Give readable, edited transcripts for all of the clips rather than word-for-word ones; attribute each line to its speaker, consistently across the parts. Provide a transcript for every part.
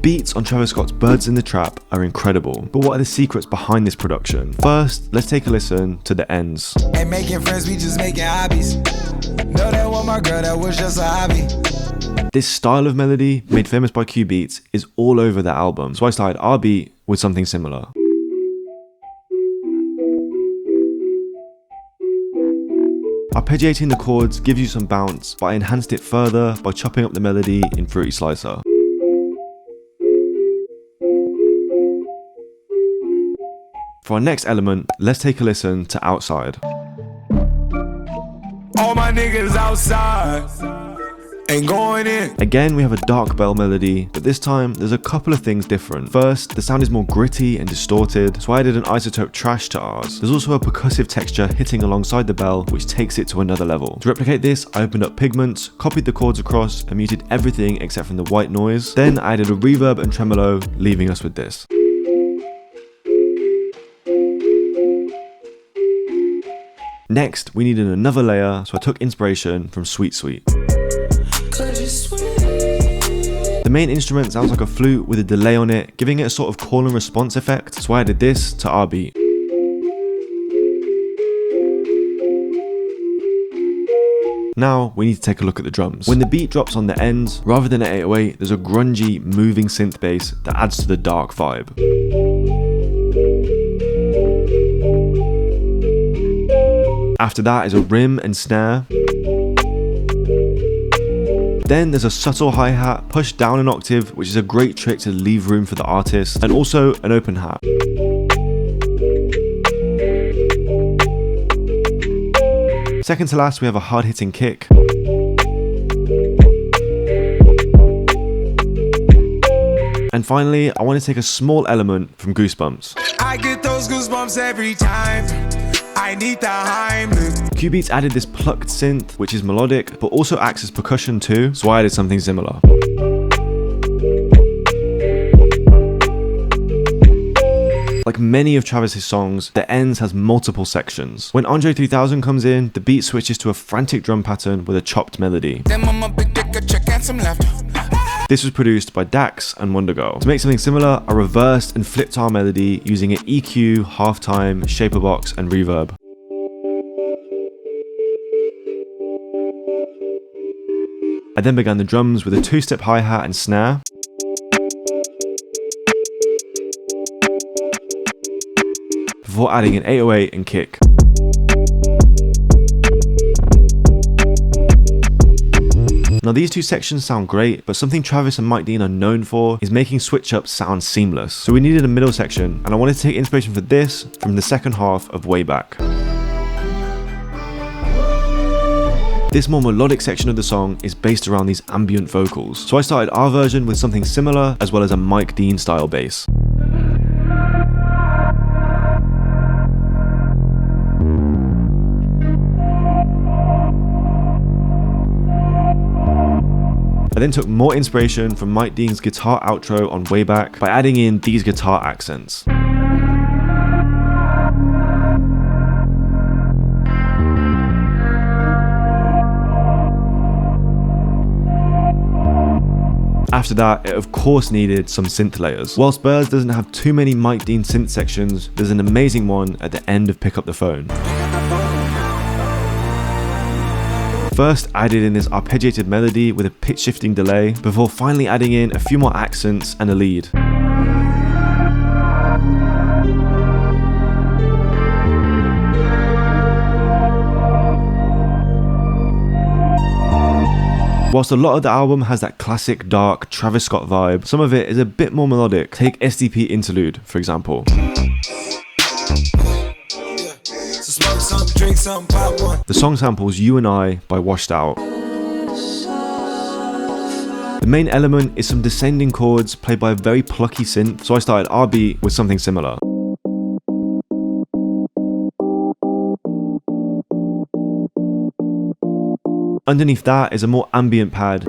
Speaker 1: beats on Travis Scott's Birds in the Trap are incredible, but what are the secrets behind this production? First, let's take a listen to the ends.
Speaker 2: Ain't making friends, we just making hobbies. Know that one my girl, that was just a hobby.
Speaker 1: This style of melody, made famous by Q Beats, is all over the album, so I started our beat with something similar. Arpeggiating the chords gives you some bounce, but I enhanced it further by chopping up the melody in Fruity Slicer. For our next element, let's take a listen to Outside.
Speaker 2: All my niggas outside, ain't going in.
Speaker 1: Again, we have a dark bell melody, but this time there's a couple of things different. First, the sound is more gritty and distorted, so I added an isotope trash to ours. There's also a percussive texture hitting alongside the bell, which takes it to another level. To replicate this, I opened up Pigments, copied the chords across, and muted everything except from the white noise. Then I added a reverb and tremolo, leaving us with this. Next, we needed another layer, so I took inspiration from Sweet Sweet. The main instrument sounds like a flute with a delay on it, giving it a sort of call and response effect, so I added this to our beat. Now, we need to take a look at the drums. When the beat drops on the ends, rather than an 808, there's a grungy, moving synth bass that adds to the dark vibe. After that is a rim and snare. Then there's a subtle hi-hat pushed down an octave, which is a great trick to leave room for the artist, and also an open hat. Second to last, we have a hard-hitting kick. And finally, I want to take a small element from Goosebumps.
Speaker 2: I get those goosebumps every time. I need the Heimlich.
Speaker 1: Q Beats added this plucked synth, which is melodic, but also acts as percussion too, so I added something similar. Like many of Travis's songs, the ends has multiple sections. When Andre 3000 comes in, the beat switches to a frantic drum pattern with a chopped melody. This was produced by Dax and Wonder Girl. To make something similar, I reversed and flipped our melody using an EQ, halftime, shaper box, and reverb. I then began the drums with a two-step hi-hat and snare. Before adding an 808 and kick. Now these two sections sound great, but something Travis and Mike Dean are known for is making switch-ups sound seamless. So we needed a middle section, and I wanted to take inspiration for this from the second half of Way Back. This more melodic section of the song is based around these ambient vocals, so I started our version with something similar as well as a Mike Dean style bass. I then took more inspiration from Mike Dean's guitar outro on Way Back by adding in these guitar accents. After that, it of course needed some synth layers. Whilst Birds doesn't have too many Mike Dean synth sections, there's an amazing one at the end of Pick Up the Phone. First, I added in this arpeggiated melody with a pitch shifting delay, before finally adding in a few more accents and a lead. Whilst a lot of the album has that classic dark Travis Scott vibe, some of it is a bit more melodic. Take SDP Interlude, for example. The song samples You and I by Washed Out. The main element is some descending chords played by a very plucky synth, so I started our beat with something similar. Underneath that is a more ambient pad.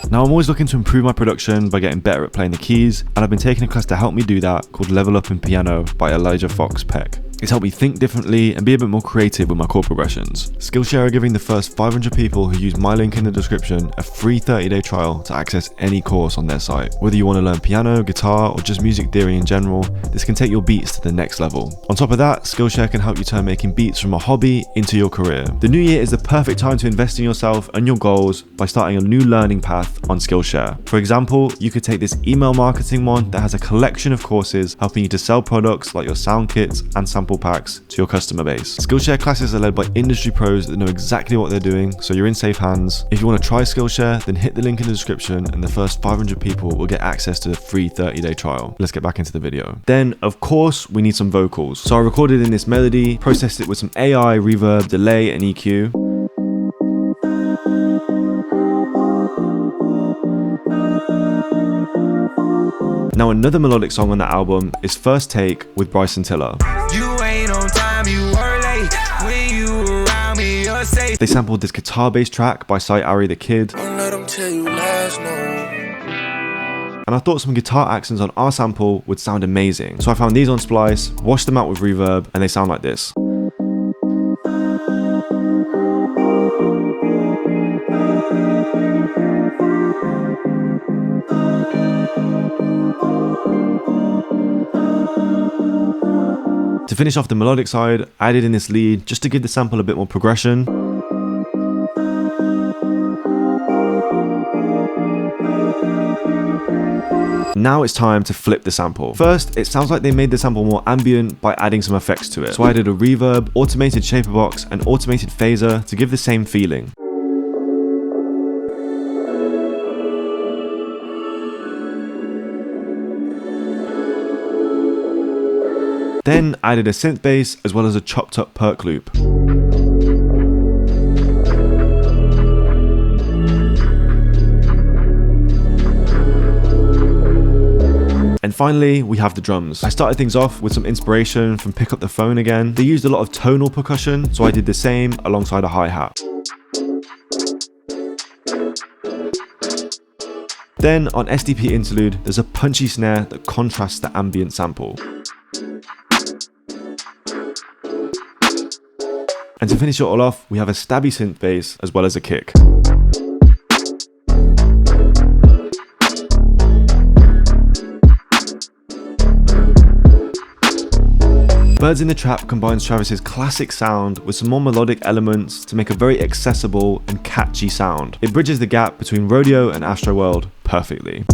Speaker 1: Now I'm always looking to improve my production by getting better at playing the keys, and I've been taking a class to help me do that called Level Up in Piano by Elijah Fox Peck. It's helped me think differently and be a bit more creative with my chord progressions. Skillshare are giving the first 500 people who use my link in the description a free 30-day trial to access any course on their site. Whether you want to learn piano, guitar, or just music theory in general, this can take your beats to the next level. On top of that, Skillshare can help you turn making beats from a hobby into your career. The new year is the perfect time to invest in yourself and your goals by starting a new learning path on Skillshare. For example, you could take this email marketing one that has a collection of courses helping you to sell products like your sound kits and sample packs to your customer base. Skillshare classes are led by industry pros that know exactly what they're doing, so you're in safe hands. If you want to try Skillshare, then hit the link in the description and the first 500 people will get access to the free 30-day trial. Let's get back into the video. Then, of course, we need some vocals. So I recorded in this melody, processed it with some AI, reverb, delay, and EQ. Now another melodic song on the album is First Take with Bryson Tiller.
Speaker 2: You ain't on time, you were late. When you around me, you're safe.
Speaker 1: They sampled this guitar-based track by Sight Ari the Kid.
Speaker 2: Don't let them tell you lies, no.
Speaker 1: And I thought some guitar accents on our sample would sound amazing. So I found these on Splice, washed them out with reverb, and they sound like this. To finish off the melodic side, I added in this lead just to give the sample a bit more progression. Now it's time to flip the sample. First, it sounds like they made the sample more ambient by adding some effects to it. So I added a reverb, automated shaper box, and automated phaser to give the same feeling. Then I added a synth bass as well as a chopped up perk loop. And finally, we have the drums. I started things off with some inspiration from Pick Up the Phone again. They used a lot of tonal percussion, so I did the same alongside a hi-hat. Then on SDP Interlude, there's a punchy snare that contrasts the ambient sample. And to finish it all off, we have a stabby synth bass as well as a kick. Birds in the Trap combines Travis's classic sound with some more melodic elements to make a very accessible and catchy sound. It bridges the gap between Rodeo and Astroworld perfectly.